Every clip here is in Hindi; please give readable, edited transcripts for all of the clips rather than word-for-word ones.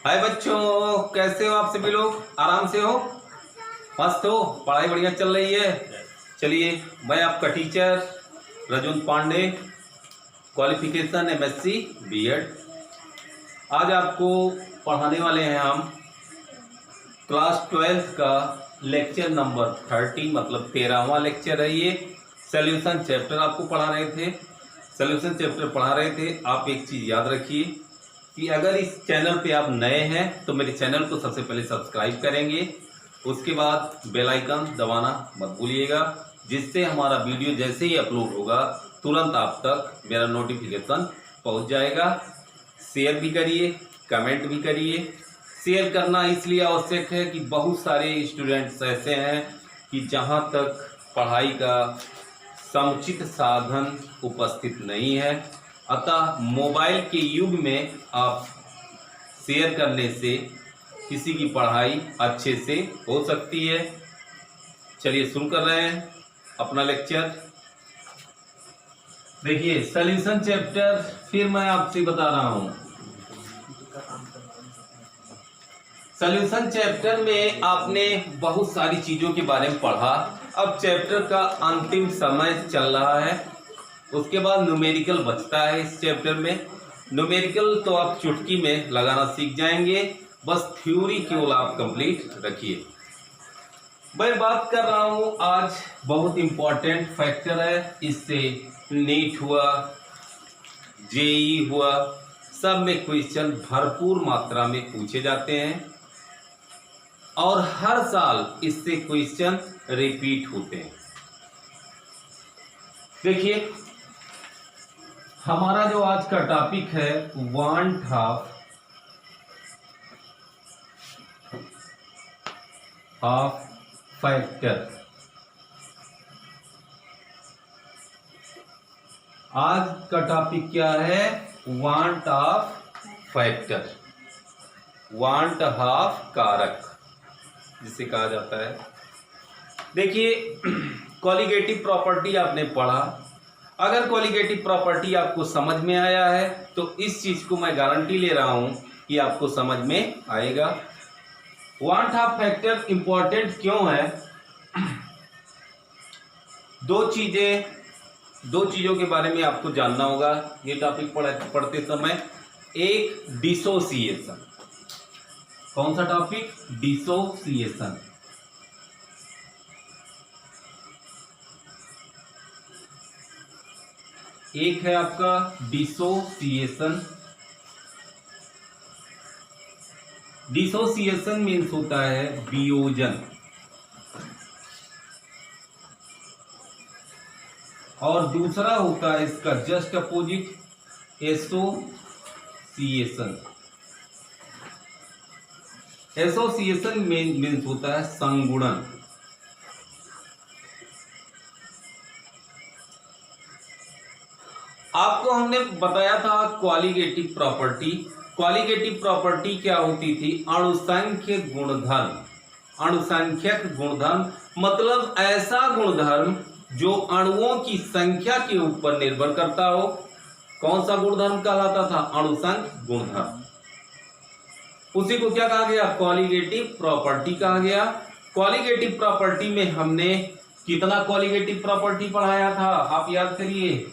हाय बच्चों, कैसे हो आप सभी लोग? आराम से हो? मस्त हो? पढ़ाई बढ़िया चल रही है? चलिए, मैं आपका teacher Rajun Pandey, qualification MSc BEd. आज आपको पढ़ाने वाले हैं हम क्लास 12 का लेक्चर नंबर 30, मतलब 13वां लेक्चर है ये। सॉल्यूशन चैप्टर आपको पढ़ा रहे थे। सॉल्यूशन चैप्टर पढ़ा रहे थे। आप एक चीज़ याद रखिए कि अगर इस चैनल पे आप नए हैं तो मेरे चैनल को सबसे पहले सब्सक्राइब करेंगे, उसके बाद बेल आइकन दबाना मत भूलिएगा, जिससे हमारा वीडियो जैसे ही अपलोड होगा तुरंत आप तक मेरा नोटिफिकेशन पहुंच जाएगा। शेयर भी करिए, कमेंट भी करिए। शेयर करना इसलिए आवश्यक है कि बहुत सारे स्टूडेंट्स ऐसे हैं कि जहां तक पढ़ाई का समुचित साधन उपस्थित नहीं है, अतः मोबाइल के युग में आप शेयर करने से किसी की पढ़ाई अच्छे से हो सकती है। चलिए शुरू कर रहे हैं अपना लेक्चर। देखिए, सॉल्यूशन चैप्टर फिर मैं आपसे बता रहा हूं। सॉल्यूशन चैप्टर में आपने बहुत सारी चीजों के बारे में पढ़ा। अब चैप्टर का अंतिम समय चल रहा है, उसके बाद न्यूमेरिकल बचता है इस चैप्टर में। न्यूमेरिकल तो आप चुटकी में लगाना सीख जाएंगे, बस थ्योरी केवल आप कंप्लीट रखिए। मैं बात कर रहा हूं आज बहुत इंपॉर्टेंट फैक्टर है। इससे नीट हुआ, जेई हुआ, सब में क्वेश्चन भरपूर मात्रा में पूछे जाते हैं और हर साल इससे क्वेश्चन रिपीट होते हैं। देखिए, हमारा जो आज का टॉपिक है वांट ऑफ फैक्टर। आज का टॉपिक क्या है? Want of factor, want of कारक जिसे कहा जाता है। देखिए, कॉलिगेटिव प्रॉपर्टी आपने पढ़ा। अगर कॉलिगेटिव प्रॉपर्टी आपको समझ में आया है तो इस चीज को मैं गारंटी ले रहा हूं कि आपको समझ में आएगा। वांट ऑफ फैक्टर इंपॉर्टेंट क्यों है? दो चीजों के बारे में आपको जानना होगा ये टॉपिक पढ़ते समय। एक, डिसोसिएशन। कौन सा टॉपिक? डिसोसिएशन। एक है आपका डिसोसिएशन। डिसोसिएशन मीन्स होता है वियोजन, और दूसरा होता है इसका just opposite association. Association means होता है संगुणन। आपको हमने बताया था क्वालिटेटिव प्रॉपर्टी। क्वालिटेटिव प्रॉपर्टी क्या होती थी? अणुसंख्य गुणधर्म। अणुसंख्यक गुणधर्म मतलब ऐसा गुणधर्म जो अणुओं की संख्या के ऊपर निर्भर करता हो। कौन सा गुणधर्म कहलाता था? अणुसंख्य गुणधर्म। उसी को क्या कहा गया? क्वालिटेटिव प्रॉपर्टी कहा गया। क्वालिटेटिव प्रॉपर्टी में हमने कितना क्वालिटेटिव प्रॉपर्टी पढ़ाया था? आप याद करिए।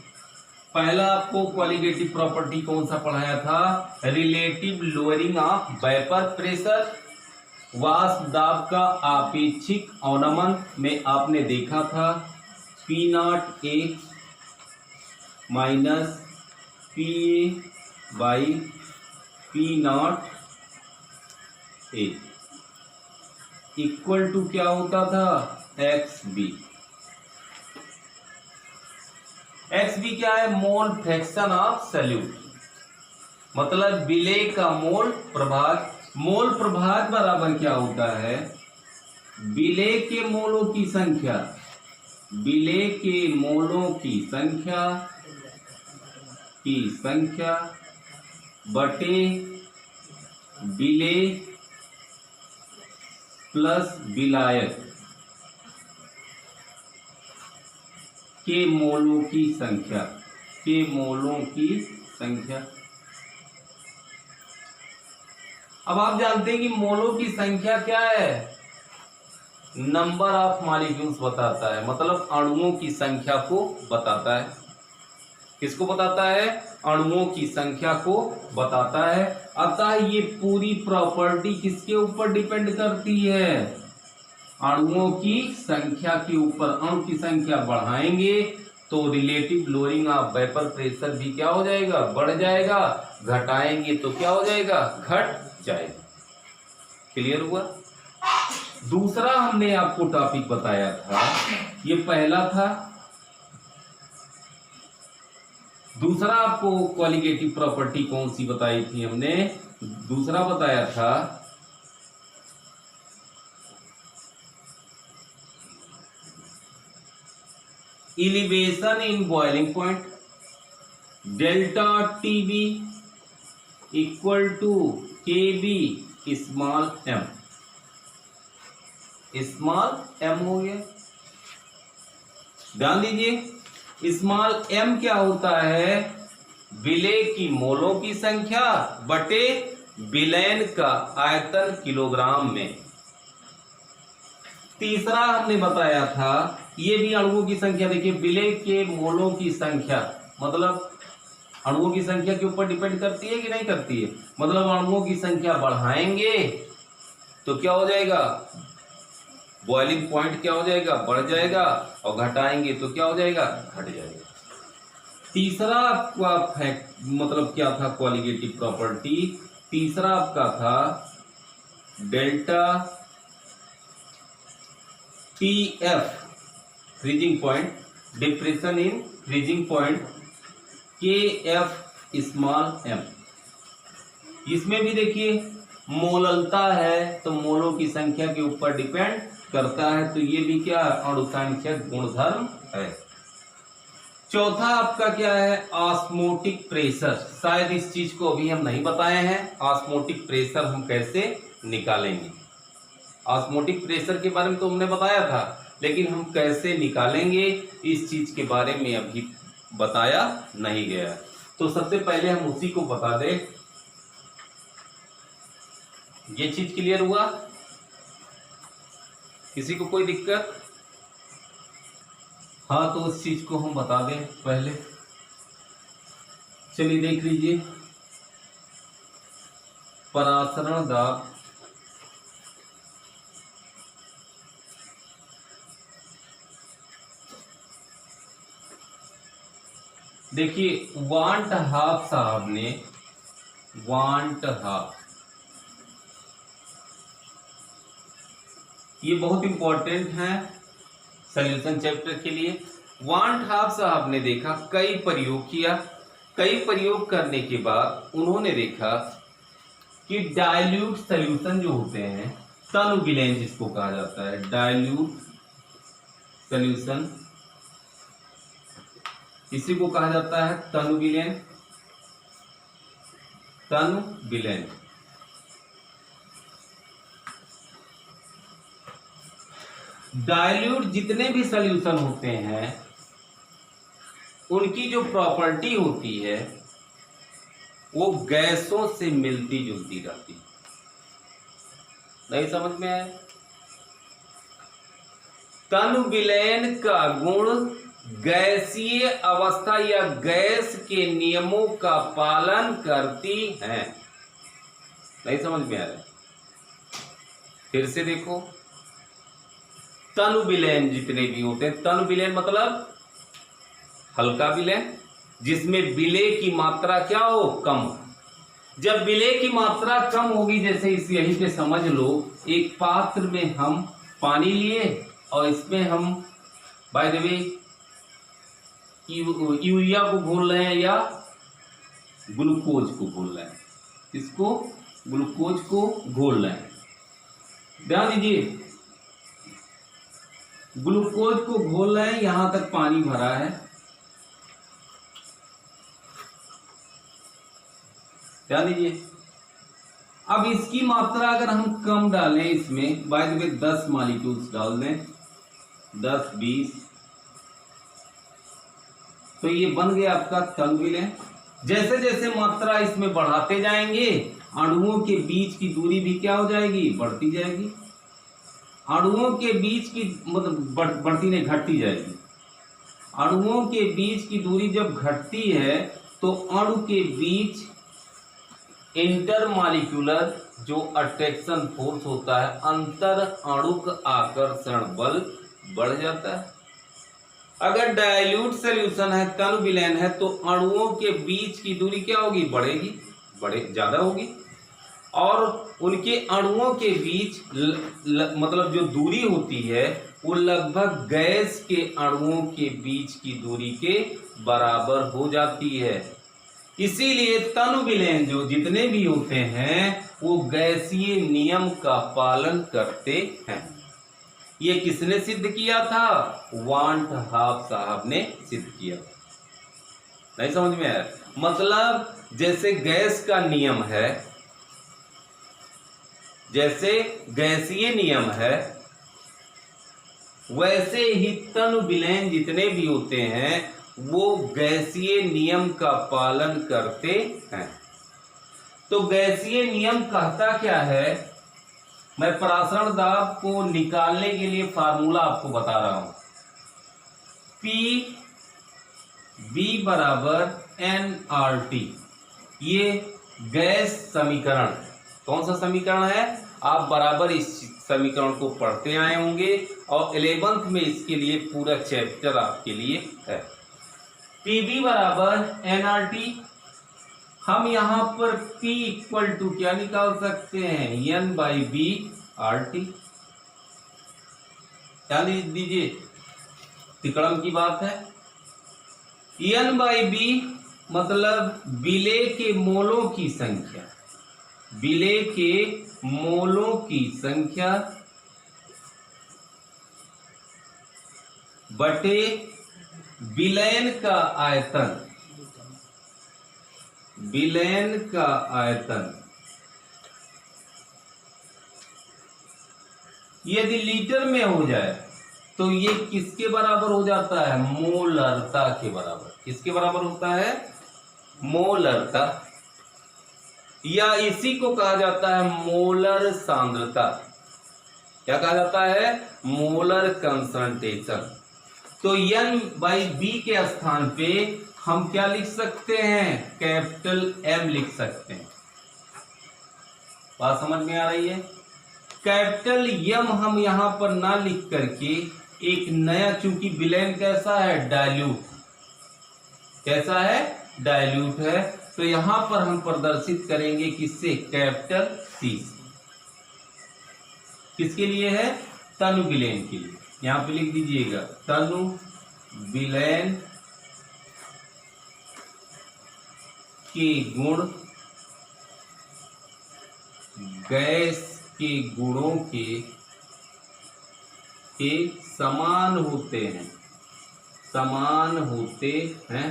पहला आपको क्वालिटेटिव प्रॉपर्टी कौन सा पढ़ाया था? Relative lowering of vapour pressure. वाष्प दाब का आपेक्षिक अवनमन में आपने देखा था P0 A minus PA by P0 A equal to क्या होता था? XB। XB क्या है? मोल फ्रैक्शन ऑफ सॉल्यूट, मतलब विलेय का मोल प्रभाग। मोल प्रभाग बराबर क्या होता है? विलेय के मोलों की संख्या, विलेय के मोलों की संख्या बटे विलेय प्लस विलायक के मोलों की संख्या। अब आप जानते हैं कि मोलों की संख्या क्या है, नंबर ऑफ मॉलिक्यूल्स बताता है, मतलब अणुओं की संख्या को बताता है। किसको बताता है, अणुओं की संख्या को बताता है। अतः ये पूरी प्रॉपर्टी किसके ऊपर डिपेंड करती है, अणुओं की संख्या के ऊपर। अणु की संख्या बढ़ाएंगे तो relative lowering of vapour pressure भी क्या हो जाएगा, बढ़ जाएगा। घटाएंगे तो क्या हो जाएगा, घट जाएगा। क्लियर हुआ। दूसरा हमने आपको टॉपिक बताया था, ये पहला था। दूसरा आपको क्वालिटेटिव प्रॉपर्टी कौन सी बताई थी हमने, दूसरा बताया था elevation in boiling point, delta TB equal to K B small M. Small M हो गया। ध्यान दीजिए, स्मॉल एम क्या होता है, विलेय की मोलों की संख्या बटे विलयन का आयतन किलोग्राम में। तीसरा हमने बताया था, ये भी अणुओं की संख्या। देखिए, विलेय के मोलों की संख्या मतलब अणुओं की संख्या के ऊपर डिपेंड करती है कि नहीं करती है। मतलब अणुओं की संख्या बढ़ाएंगे तो क्या हो जाएगा, बॉइलिंग पॉइंट क्या हो जाएगा, बढ़ जाएगा। और घटाएंगे तो क्या हो जाएगा, घट जाएगा। तीसरा आपका फैक्ट मतलब क्या था, क्वालिटेटिव प्रॉपर्टी। तीसरा आपका था delta TF freezing point, depression in freezing point, के एफ स्मॉल एम। इसमें भी देखिए मोललता है तो मोलों की संख्या के ऊपर डिपेंड करता है। तो ये भी क्या, अणुसंख्यक गुणधर्म है। चौथा आपका क्या है, ऑस्मोटिक प्रेशर। शायद इस चीज को अभी हम नहीं बताए हैं, ऑस्मोटिक प्रेशर हम कैसे निकालेंगे। ऑस्मोटिक प्रेशर के बारे में तो हमने बताया था, लेकिन हम कैसे निकालेंगे इस चीज के बारे में अभी बताया नहीं गया। तो सबसे पहले हम उसी को बता दें। ये चीज क्लियर हुआ, किसी को कोई दिक्कत? हाँ, तो उस चीज को हम बता दें पहले। चलिए देख लीजिए, परासरण दाब देखिए, वांट हाफ साहब ने, वांट हाफ, ये बहुत इंपॉर्टेंट है सॉल्यूशन चैप्टर के लिए। वांट हाफ साहब ने देखा, कई प्रयोग किया। कई प्रयोग करने के बाद उन्होंने देखा कि डाइल्यूट सॉल्यूशन जो होते हैं, तनु विलयन जिसको कहा जाता है, डाइल्यूट सॉल्यूशन, इसी को कहा जाता है तनु विलयन। तनु विलयन डाइल्यूट जितने भी सॉल्यूशन होते हैं उनकी जो प्रॉपर्टी होती है वो गैसों से मिलती जुलती रहती है। नहीं समझ में आया? तनु विलयन का गुण गैसीय अवस्था या गैस के नियमों का पालन करती हैं। नहीं समझ में आ रहा? फिर से देखो, तनु विलयन जितने भी होते हैं, तनु विलयन मतलब हल्का विलयन, जिसमें विलेय की मात्रा क्या हो, कम। जब विलेय की मात्रा कम होगी, जैसे इस यहीं पे समझ लो, एक पात्र में हम पानी लिए और इसमें हम बाय द वे यूरिया को घोल रहे हैं या ग्लूकोज को घोल रहे हैं, इसको ग्लूकोज को घोल रहे हैं। ध्यान दीजिए, ग्लूकोज को घोल रहे हैं, यहां तक पानी भरा है। ध्यान दीजिए, अब इसकी मात्रा अगर हम कम डालें, इसमें बाय द वे 10 मॉलिक्यूल्स डाल दें, 10-20, तो ये बन गया आपका तनु विलयन। जैसे जैसे मात्रा इसमें बढ़ाते जाएंगे अणुओं के बीच की दूरी भी क्या हो जाएगी, बढ़ती जाएगी। अणुओं के बीच की मतलब बढ़ती नहीं, घटती जाएगी। अणुओं के बीच की दूरी जब घटती है तो अणु के बीच इंटरमॉलिक्यूलर जो अट्रैक्शन फोर्स होता है, अंतर अणुक आकर्षण बल बढ़ जाता है। अगर डाइल्यूट सॉल्यूशन है, तनु विलयन है, तो अणुओं के बीच की दूरी क्या होगी, बढ़ेगी, ज्यादा होगी। और उनके अणुओं के बीच मतलब जो दूरी होती है वो लगभग गैस के अणुओं के बीच की दूरी के बराबर हो जाती है। इसीलिए तनु विलयन जो जितने भी होते हैं वो गैसीय नियम का पालन करते हैं। ये किसने सिद्ध किया था, वान ट हाफ साहब ने सिद्ध किया। नहीं समझ में आया? मतलब जैसे गैस का नियम है, जैसे गैसीय नियम है, वैसे ही तनु विलयन जितने भी होते हैं वो गैसीय नियम का पालन करते हैं। तो गैसीय नियम कहता क्या है, मैं परासरण दाब को निकालने के लिए फार्मूला आपको बता रहा हूं। पी बी बराबर एन आर टी, ये गैस समीकरण, कौन सा समीकरण है, आप बराबर इस समीकरण को पढ़ते आए होंगे और 11th में इसके लिए पूरा चैप्टर आपके लिए है। पी बी बराबर एन आर टी, हम यहां पर P इक्वल टू क्या निकाल सकते हैं, N by B R T. क्या दीजिए, तिकड़म की बात है। N बाई बी मतलब विलेय के मोलों की संख्या, विलेय के मोलों की संख्या बटे विलयन का आयतन, विलयन का आयतन। यदि लीटर में हो जाए तो ये किसके बराबर हो जाता है, मोलरता के बराबर। किसके बराबर होता है, मोलरता, या इसी को कहा जाता है मोलर सांद्रता। क्या कहा जाता है, मोलर कंसंट्रेशन। तो N बाई बी के स्थान पे हम क्या लिख सकते हैं, कैपिटल M लिख सकते हैं। बात समझ में आ रही है? कैपिटल M हम यहां पर ना लिख करके एक नया, चूंकि विलयन कैसा है, डाइल्यूट, कैसा है, डाइल्यूट है, तो यहां पर हम प्रदर्शित करेंगे किससे, कैपिटल C से। किसके लिए है, तनु विलयन के लिए। यहां पे लिख दीजिएगा तनु विलयन के गुण गैस के गुणों के समान होते हैं, समान होते हैं,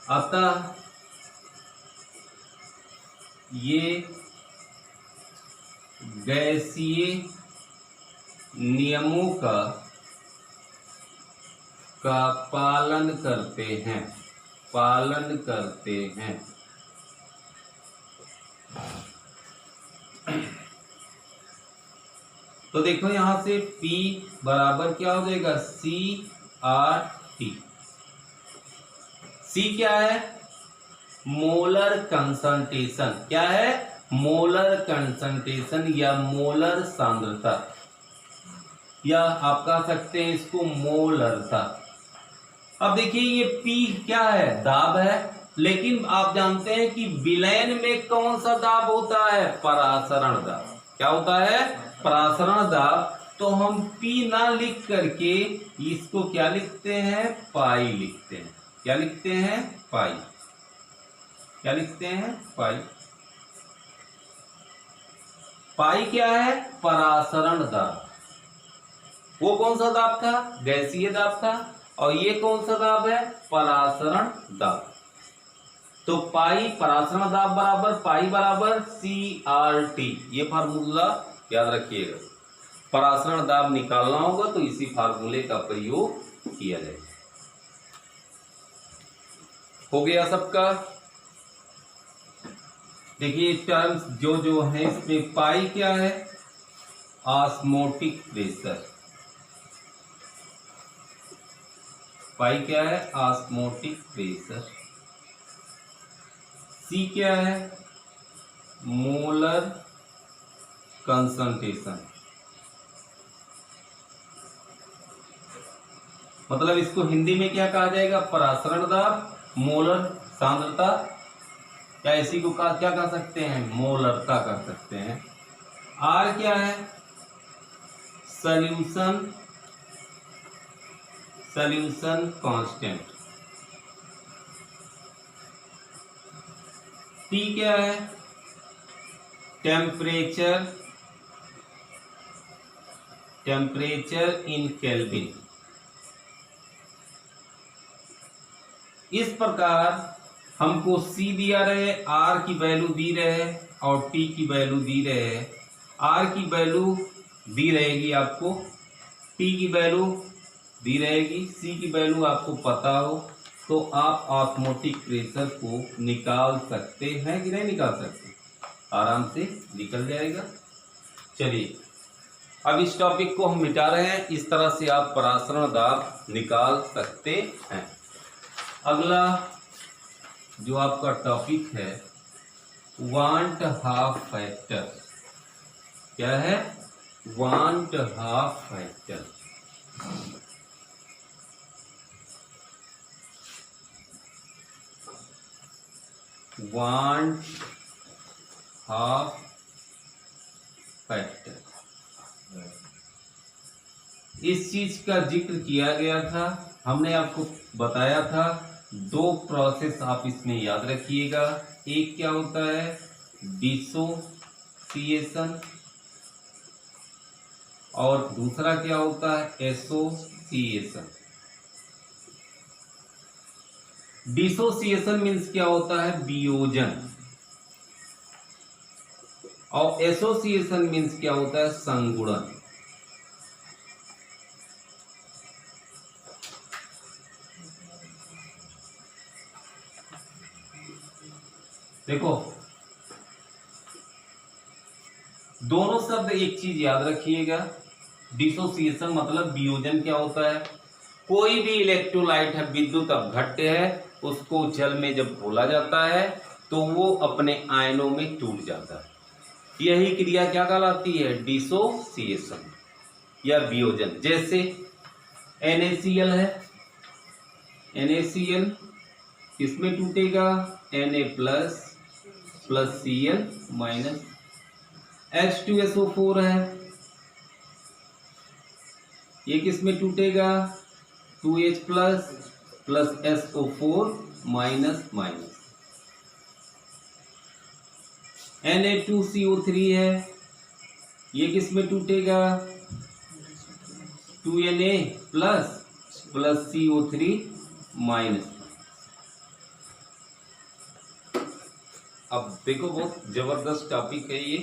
अतः ये गैसीय नियमों का पालन करते हैं, पालन करते हैं। तो देखो यहां से P बराबर क्या हो जाएगा, सी आर टी। C क्या है, मोलर कंसंट्रेशन। क्या है, मोलर कंसंट्रेशन या मोलर सांद्रता, या आप कह सकते हैं इसको मोलरता। अब देखिए ये P क्या है, दाब है, लेकिन आप जानते हैं कि विलयन में कौन सा दाब होता है, परासरण दाब। क्या होता है, परासरण दाब। तो हम P ना लिख करके इसको क्या लिखते हैं, पाई लिखते हैं। क्या लिखते हैं, पाई। क्या लिखते हैं, पाई। पाई क्या है, परासरण दाब। वो कौन सा दाब था, गैसीय दाब था, और ये कौन सा दाब है, परासरण दाब। तो पाई परासरण दाब बराबर पाई बराबर CRT। ये फार्मूला याद रखिएगा। परासरण दाब निकालना होगा तो इसी फार्मूले का प्रयोग किया जाएगा। हो गया सबका। देखिए टर्म्स जो जो है इसमें, पाई क्या है, ऑस्मोटिक प्रेशर। पाई क्या है, ऑस्मोटिक प्रेशर। सी क्या है, मोलर कंसंट्रेशन। मतलब इसको हिंदी में क्या कहा जाएगा, परासरण दाब, मोलर सांद्रता, या इसी को क्या कह सकते हैं, मोलरता कह सकते हैं। आर क्या है, सॉल्यूशन कांस्टेंट। टी क्या है, टेम्परेचर इन केल्विन। इस प्रकार हमको सी दिया रहे, आर की वैल्यू दी रहे और टी की वैल्यू दी रहे। आर की वैल्यू दी रहेगी आपको, टी की वैल्यू दी रहेगी, सी की वैल्यू आपको पता हो तो आप ऑस्मोटिक प्रेशर को निकाल सकते हैं कि नहीं निकाल सकते, आराम से निकल जाएगा। चलिए अब इस टॉपिक को हम मिटा रहे हैं, इस तरह से आप परासरण दाब निकाल सकते हैं। अगला जो आपका टॉपिक है, वांट हाफ फैक्टर। क्या है, want half factor. Want half factor, इस चीज का जिक्र किया गया था, हमने आपको बताया था। दो प्रोसेस आप इसमें याद रखिएगा, एक क्या होता है, डिसोसिएशन, और दूसरा क्या होता है, एसोसिएशन। डिसोसिएशन मीन्स क्या होता है, वियोजन, और एसोसिएशन मीन्स क्या होता है, संगुणन। देखो दोनों शब्द एक चीज याद रखिएगा, डिसोसिएशन मतलब वियोजन क्या होता है, कोई भी इलेक्ट्रोलाइट है, विद्युत अपघट्य है, उसको जल में जब घोला जाता है तो वो अपने आयनों में टूट जाता है। यही क्रिया क्या कहलाती है, डिसोसिएशन या वियोजन। जैसे NaCl है, NaCl किसमें टूटेगा, Na plus Cl minus. H2SO4 है, ये किसमें टूटेगा, 2H plus SO4 minus minus. Na2CO3 है, ये किसमें टूटेगा, 2Na प्लस CO3 माइनस। अब देखो बहुत जबरदस्त टॉपिक है ये,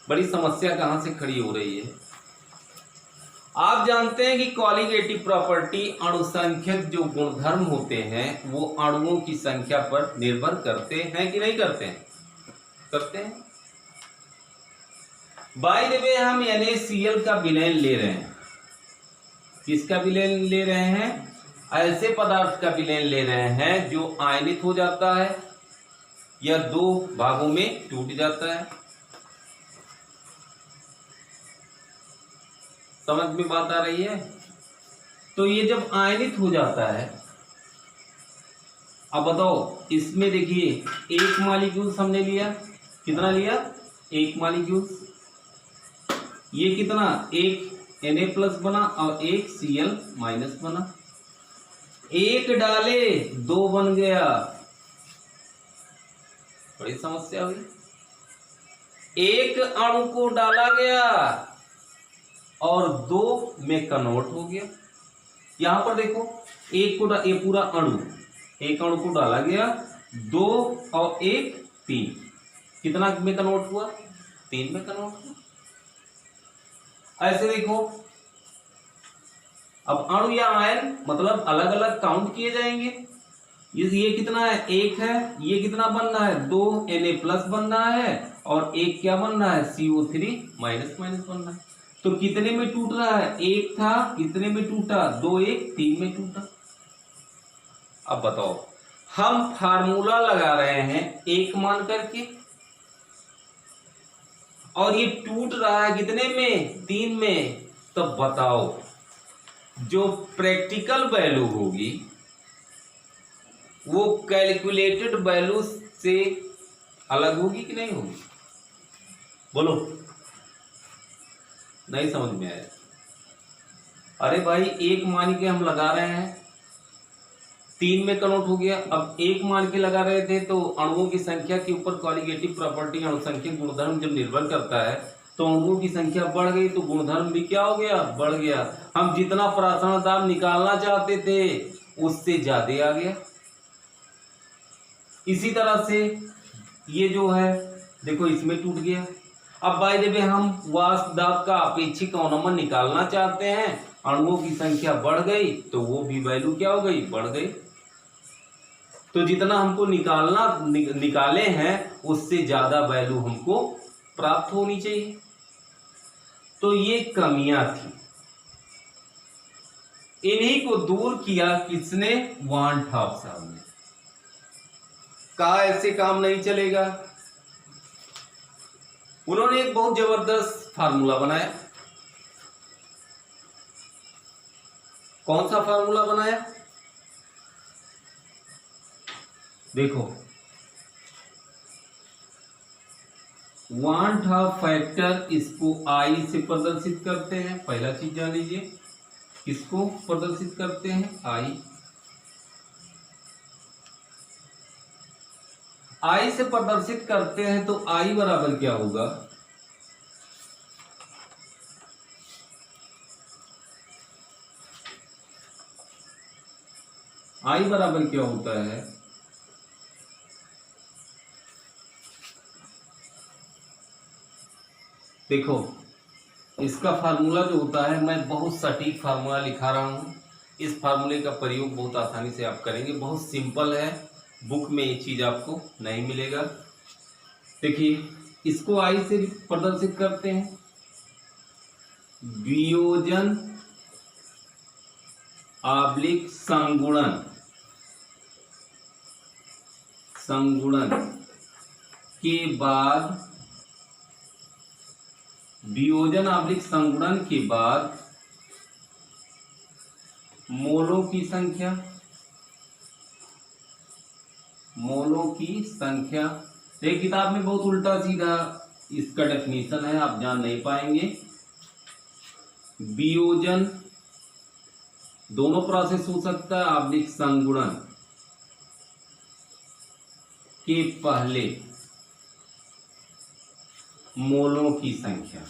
बड़ी समस्या कहां से खड़ी हो रही है। आप जानते हैं कि कॉलिगेटिव प्रॉपर्टी, अणुसंख्यक जो गुणधर्म होते हैं वो अणुओं की संख्या पर निर्भर करते हैं कि नहीं करते हैं, करते हैं। बाय द वे हम NaCl का विलयन ले रहे हैं, किसका विलयन ले रहे हैं, ऐसे पदार्थ का विलयन ले रहे हैं जो आयनित हो जाता है या दो भागों में टूट जाता है। समझ में बात आ रही है। तो ये जब आयनित हो जाता है, अब बताओ इसमें देखिए एक मॉलिक्यूल हमने लिया, कितना लिया, एक मॉलिक्यूल, ये कितना, एक Na प्लस बना और एक Cl माइनस बना। एक डाले दो बन गया, बड़ी समस्या हुई। एक अणु को डाला गया और दो में कन्वर्ट हो गया। यहां पर देखो एक को ये पूरा अणु, एक अणु को डाला गया, दो और एक तीन, कितना में कन्वर्ट हुआ, तीन में कन्वर्ट हुआ। ऐसे देखो अब अणु या आयन मतलब अलग अलग काउंट किए जाएंगे, ये कितना है, एक है, ये कितना बन रहा है, 2 Na+ बन रहा है, और एक क्या बन रहा है, CO3 माइनस माइनस बन रहा है। तो कितने में टूट रहा है, एक था, कितने में टूटा, 2 1 3 में टूटा। अब बताओ, हम फार्मूला लगा रहे हैं एक मान करके, और ये टूट रहा है कितने में, 3 में। तब बताओ जो प्रैक्टिकल वैल्यू होगी वो कैलकुलेटेड वैल्यू से अलग होगी कि नहीं होगी, बोलो। नहीं समझ में आया। अरे भाई एक मान के हम लगा रहे हैं, 3 में कन्वर्ट हो गया। अब एक मान के लगा रहे थे तो अणुओं की संख्या के ऊपर कॉलिगेटिव प्रॉपर्टी अणुसंख्यक गुणधर्म जब निर्भर करता है तो अणुओं की संख्या बढ़ गई तो गुणधर्म भी क्या हो गया, बढ़ गया। हम जितना प्रासरण दाब निकालना चाहते थे उससे ज्यादा आ गया। इसी तरह से ये जो है देखो इसमें टूट गया। अब भाई जब हम वाष्प दाब का अपेक्षिक अवनमन निकालना चाहते हैं, अणुओं की संख्या बढ़ गई तो वो भी वैल्यू क्या हो गई, बढ़ गई। तो जितना हमको निकाले हैं उससे ज्यादा वैल्यू हमको प्राप्त होनी चाहिए। तो ये कमियां थी, इन्हीं को दूर किया किसने, वान ठाप साहब ने। कहा ऐसे काम नहीं चलेगा। उन्होंने एक बहुत जबरदस्त फार्मूला बनाया। कौन सा फार्मूला बनाया, देखो, वान ठाप फैक्टर, इसको आई से प्रदर्शित करते हैं। पहला चीज जान लीजिए, इसको प्रदर्शित करते हैं आई से प्रदर्शित करते हैं। तो आई बराबर क्या होगा, आई बराबर क्या होता है, देखो इसका फार्मूला जो होता है, मैं बहुत सटीक फार्मूला लिखा रहा हूं। इस फार्मूले का प्रयोग बहुत आसानी से आप करेंगे, बहुत सिंपल है, बुक में ये चीज आपको नहीं मिलेगा। देखिए इसको आई से प्रदर्शित करते हैं, वियोजन आब्लिक संगुणन, के बाद, वियोजन आब्लिक संगुणन के बाद मोलों की संख्या। एक किताब में बहुत उल्टा सीधा इसका डेफिनेशन है, आप जान नहीं पाएंगे। वियोजन दोनों प्रोसेस हो सकता है, आब्लिक संगुणन के पहले मोलों की संख्या,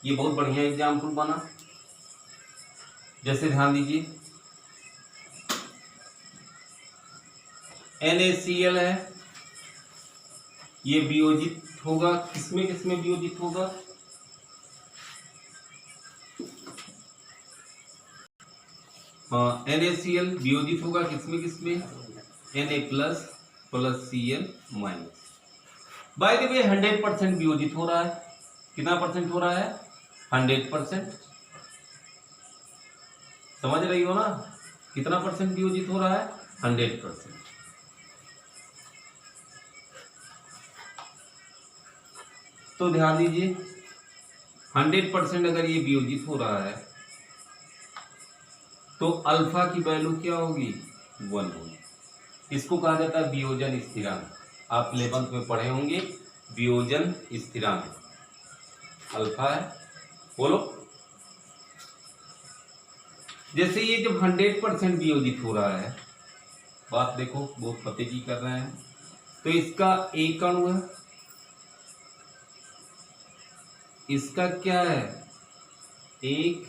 ये बहुत बढ़िया एग्जाम्पल बना। जैसे ध्यान दीजिए, NaCl है, ये वियोजित होगा, किसमें किसमें वियोजित होगा, NaCl वियोजित होगा किसमें किसमें, Na+ + Cl-। By the way 100% वियोजित हो रहा है। कितना परसेंट हो रहा है, 100%। समझ रही हो ना, कितना परसेंट वियोजित हो रहा है, 100%। तो ध्यान दीजिए 100% अगर ये वियोजित हो रहा है तो अल्फा की वैल्यू क्या होगी, 1 होगी। इसको कहा जाता है वियोजन स्थिरांक। आप 11th में पढ़े होंगे, वियोजन स्थिरांक अल्फा है, बोलो। जैसे ये जब 100% वियोजित हो रहा है, बात देखो बहुत पते की कर रहे हैं, तो इसका एक अणु है, इसका क्या है, एक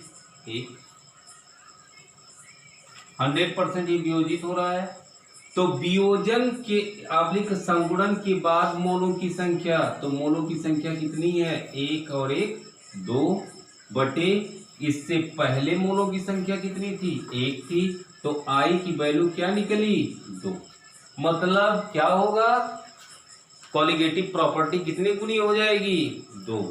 100% ये वियोजित हो रहा है, तो वियोजन के आब्लिक संगुणन के बाद मोलों की संख्या, तो मोलों की संख्या कितनी है, 1 और 1 2 बटे इससे पहले मोलों की संख्या कितनी थी, 1 थी, तो आई की वैल्यू क्या निकली, 2। मतलब क्या होगा, कॉलिगेटिव प्रॉपर्टी कितनी गुनी हो जाएगी, 2।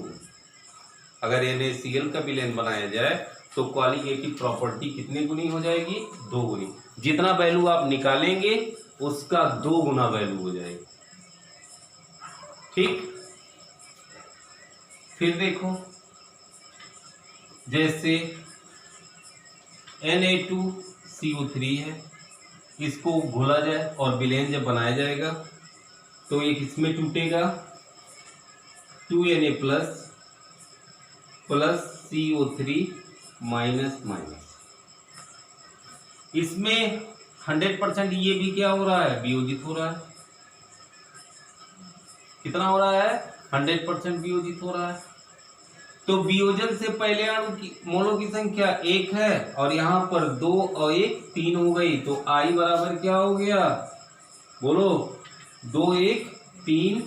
अगर NaCl का विलेन बनाया जाए तो कॉलिगेटिव प्रॉपर्टी कितनी गुनी हो जाएगी, 2 गुनी। जितना वैल्यू आप निकालेंगे उसका 2 गुना वैल्यू हो जाएगी। ठीक, फिर देखो जैसे Na2CO3 है, इसको घोला जाए और विलेन जब बनाया जाएगा तो एक इसमें टूटेगा, 2Na plus CO3 minus minus. इसमें 100% ये भी क्या हो रहा है, वियोजित हो रहा है। कितना हो रहा है, 100% वियोजित हो रहा है। तो वियोजन से पहले अणु की मोलों की संख्या 1 है और यहाँ पर 2 और 1 3 हो गई, तो आई बराबर क्या हो गया, बोलो, 2 1 3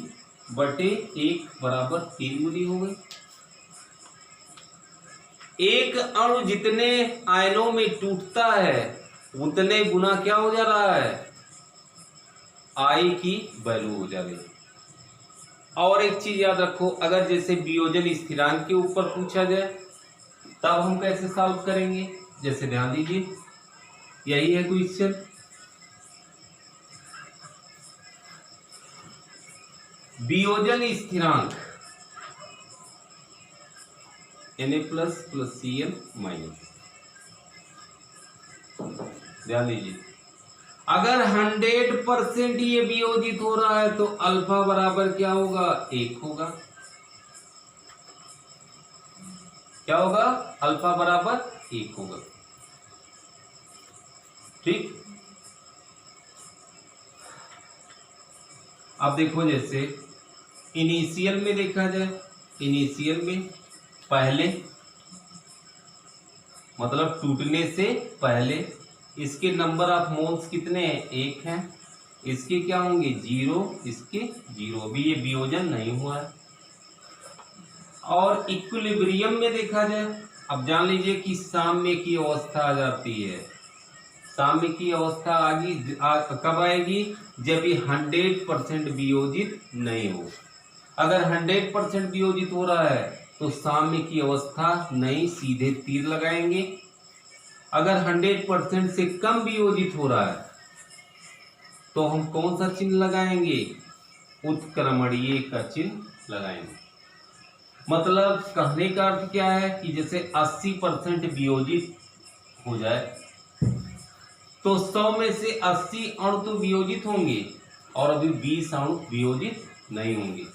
बटे 1 बराबर 3 गुनी हो गई। एक अणु जितने आयनों में टूटता है उतने गुना क्या हो जा रहा है, आई की वैल्यू हो जा रही है। और एक चीज याद रखो, अगर जैसे वियोजन स्थिरांक के ऊपर पूछा जाए तब हम कैसे सॉल्व करेंगे, जैसे ध्यान दीजिए, यही है क्वेश्चन। वियोजन स्थिरांक Na प्लस Cl माइनस, ध्यान दीजिए, अगर 100% ये वियोजित हो रहा है तो अल्फा बराबर क्या होगा, 1 होगा। क्या होगा, अल्फा बराबर 1 होगा। ठीक, अब देखो जैसे इनिशियल में देखा जाए, इनिशियल में पहले मतलब टूटने से पहले इसके नंबर ऑफ मोल्स कितने हैं, 1 हैं। इसके क्या होंगे, 0, इसके 0, भी ये वियोजन नहीं हुआ है। और इक्विलिब्रियम में देखा जाए, अब जान लीजिए कि साम्य की अवस्था आ जाती है। साम्य की अवस्था कब आएगी, जब ये 100% वियोजित नहीं हो। अगर 100% वियोजित हो रहा है तो साम्य की अवस्था नहीं, सीधे तीर लगाएंगे। अगर 100% से कम वियोजित हो रहा है तो हम कौन सा चिन्ह लगाएंगे, उत्क्रमणीय का चिन्ह लगाएंगे। मतलब कहने का अर्थ क्या है कि जैसे 80% वियोजित हो जाए तो 100 में से 80 अणु तो वियोजित होंगे और अभी 20 अणु वियोजित नहीं होंगे।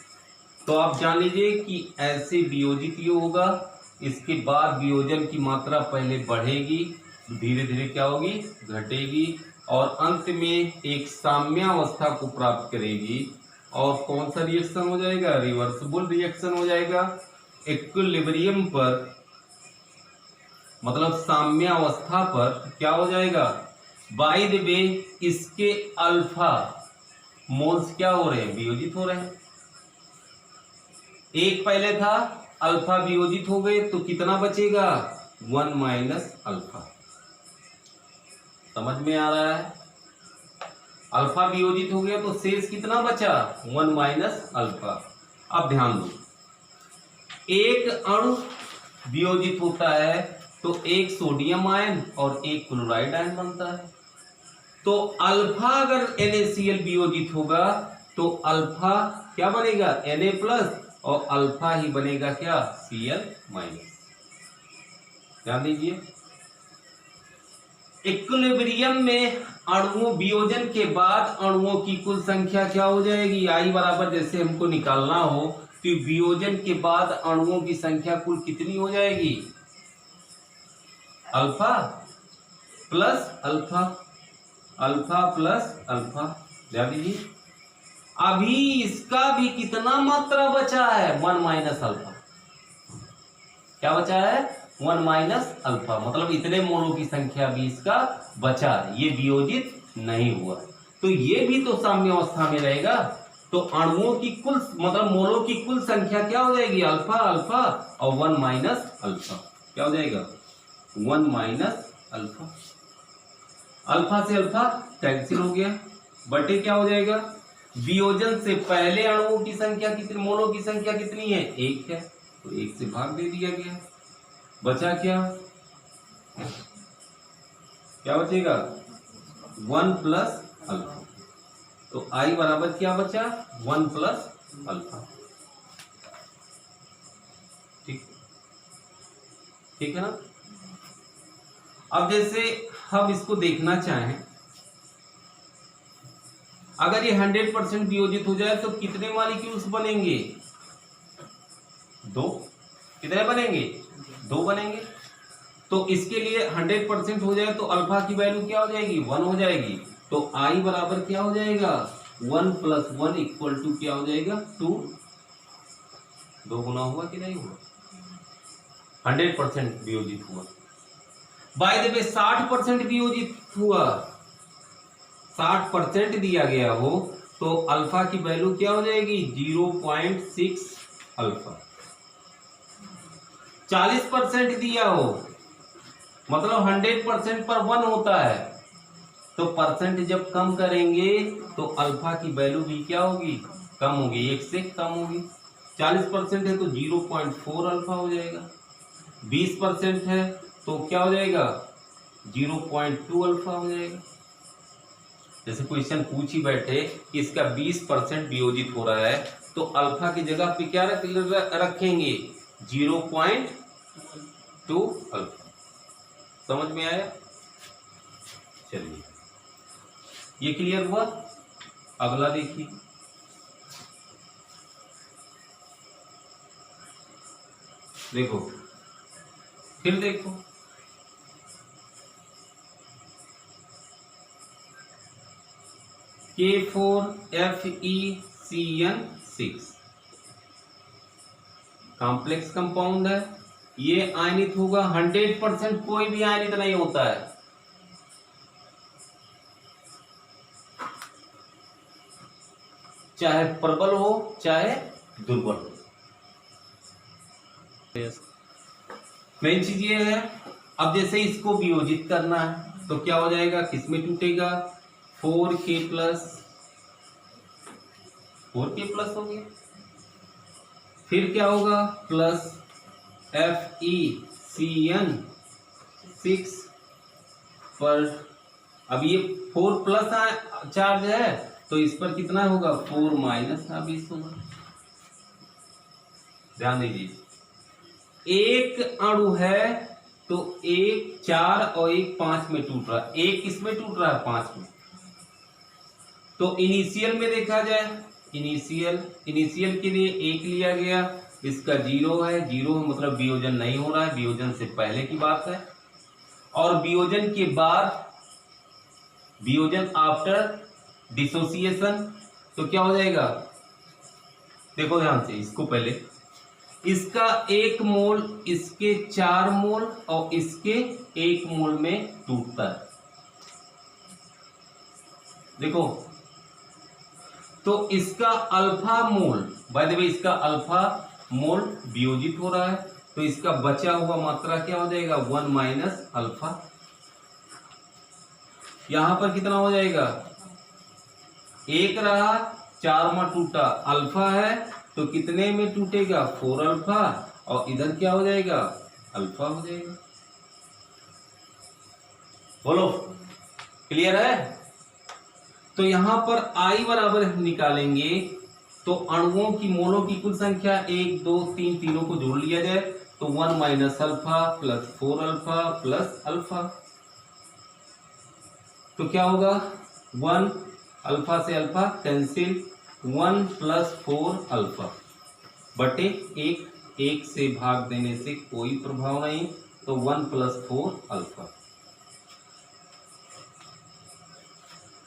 तो आप जान लीजिए कि ऐसे वियोजित ये होगा, इसके बाद वियोजन की मात्रा पहले बढ़ेगी, धीरे धीरे क्या होगी, घटेगी और अंत में एक साम्यावस्था को प्राप्त करेगी। और कौन सा रिएक्शन हो जाएगा, रिवर्सिबल रिएक्शन हो जाएगा। इक्विलिब्रियम पर मतलब साम्यावस्था पर क्या हो जाएगा, बाय द वे इसके अल्फा मोल्स क्या हो रहे हैं, वियोजित हो रहे हैं। एक पहले था, अल्फा वियोजित हो गए तो कितना बचेगा, 1 माइनस अल्फा। समझ में आ रहा है, अल्फा वियोजित हो गया तो शेष कितना बचा, 1 माइनस अल्फा। अब ध्यान दो, एक अणु वियोजित होता है तो एक सोडियम आयन और एक क्लोराइड आयन बनता है। तो अल्फा अगर NaCl वियोजित होगा तो अल्फा क्या बनेगा, Na प्लस, और अल्फा ही बनेगा क्या, Cl माइनस। ध्यान दीजिए, इक्विलिब्रियम में अणुओं वियोजन के बाद अणुओं की कुल संख्या क्या हो जाएगी, आई बराबर जैसे हमको निकालना हो तो वियोजन के बाद अणुओं की संख्या कुल कितनी हो जाएगी, alpha plus alpha, alpha plus alpha. ध्यान दीजिए, अभी इसका भी कितना मात्रा बचा है, 1 माइनस अल्फा। क्या बचा है, 1 माइनस अल्फा, मतलब इतने मोलों की संख्या भी इसका बचा है, ये वियोजित नहीं हुआ। तो ये भी तो साम्यावस्था में रहेगा। तो अणुओं की कुल मतलब मोलों की कुल संख्या क्या हो जाएगी, अल्फा अल्फा और 1 माइनस अल्फा। क्या हो जाएगा, 1 माइनस अल्फा। अल्फा से अल्फा कैंसिल हो गया, बटे क्या हो जाएगा, वियोजन से पहले अणुओं की संख्या कितनी, मोलों की संख्या कितनी है, 1 है, तो 1 से भाग दे दिया गया। बचा क्या, क्या बचेगा, 1 प्लस अल्फा। तो आई बराबर क्या बचा, 1 प्लस अल्फा। ठीक, ठीक है ना। अब जैसे हम इसको देखना चाहें, अगर ये 100% वियोजित हो जाए तो कितने मॉलिक्यूल्स बनेंगे, 2। कितने बनेंगे, 2 बनेंगे। तो इसके लिए 100% हो जाए तो अल्फा की वैल्यू क्या हो जाएगी, 1 हो जाएगी। तो आई बराबर क्या हो जाएगा, 1 प्लस 1 इक्वल टू क्या हो जाएगा, 2। 2 गुना हुआ कि नहीं हुआ, 100% वियोजित हुआ। बाय द वे 60% वियोजित हुआ, 60% दिया गया हो तो अल्फा की वैल्यू क्या हो जाएगी, 0.6 अल्फा। 40% दिया हो मतलब 100% पर 1 होता है, तो परसेंट जब कम करेंगे तो अल्फा की वैल्यू भी क्या होगी, कम होगी, 1 से कम होगी। 40% है तो 0.4 अल्फा हो जाएगा। 20% है तो क्या हो जाएगा, 0.2 अल्फा हो जाएगा। जैसे क्वेश्चन पूछ ही बैठे कि इसका 20% वियोजित हो रहा है तो अल्फा की जगह पे क्या रखेंगे, 0.2 अल्फा। समझ में आया, चलिए ये क्लियर हुआ। अगला देखिए, देखो फिर देखो, K4FeCN6 कॉम्प्लेक्स कंपाउंड है, ये आयनित होगा। 100% कोई भी आयनित नहीं होता है, चाहे प्रबल हो चाहे दुर्बल हो। मेन चीज ये है, अब जैसे इसको वियोजित करना है तो क्या हो जाएगा, किसमें टूटेगा, 4K प्लस हो गया। फिर क्या होगा, प्लस FeCN6 पर, अब ये 4 प्लस चार्ज है तो इस पर कितना होगा, 4 माइनस अब इस होगा। ध्यान दीजिए, एक अणु है तो एक 4 और एक 5 में टूट रहा है, एक किसमें टूट रहा है, 5 में। तो इनिशियल में देखा जाए, इनिशियल के लिए 1 लिया गया, इसका 0 है, 0 मतलब वियोजन नहीं हो रहा है, वियोजन से पहले की बात है। और वियोजन के बाद, वियोजन आफ्टर डिसोसिएशन, तो क्या हो जाएगा, देखो ध्यान से, इसको पहले इसका 1 मोल इसके 4 मोल और इसके 1 मोल में टूटता है। देखो तो इसका alpha mole, by the way इसका अल्फा मोल वियोजित हो रहा है, तो इसका बचा हुआ मात्रा क्या हो जाएगा, 1 माइनस अल्फा। यहां पर कितना हो जाएगा, 1 रहा, 4 में टूटा, अल्फा है तो कितने में टूटेगा, 4 अल्फा, और इधर क्या हो जाएगा, अल्फा हो जाएगा। बोलो क्लियर है। तो यहां पर आई बराबर निकालेंगे तो अणुओं की मोलों की कुल संख्या 1 2 3 तीनों को जोड़ लिया जाए तो 1 minus alpha plus 4 alpha plus alpha, तो क्या होगा, 1 अल्फा से अल्फा कैंसिल, 1 प्लस 4 अल्फा बटे 1 से भाग देने से कोई प्रभाव नहीं, तो 1 प्लस 4 अल्फा।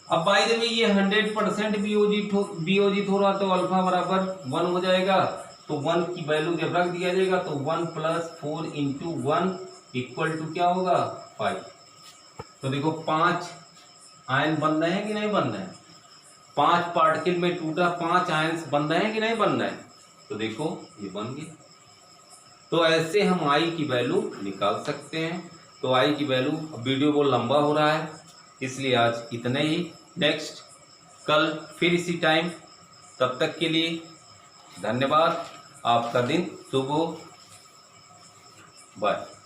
अब बाय द वे ये 100% वियोजित हो रहा तो अल्फा बराबर 1 हो जाएगा, तो 1 की वैल्यू जब रख दिया जाएगा तो 1 प्लस 4 इंटू 1 इक्वल टू क्या होगा, 5। तो देखो 5 आयन बन रहे हैं कि नहीं बन रहे हैं, 5 पार्टिकल में टूटा, 5 आयंस बन रहे हैं कि नहीं बन रहे हैं? तो देखो ये बन गए। तो ऐसे हम आई की वैल्यू निकाल सकते हैं। तो आई की वैल्यू, अब वीडियो बहुत लंबा हो रहा है इसलिए आज इतने ही। नेक्स्ट कल फिर इसी टाइम, तब तक के लिए धन्यवाद। आपका दिन शुभ हो। बाय।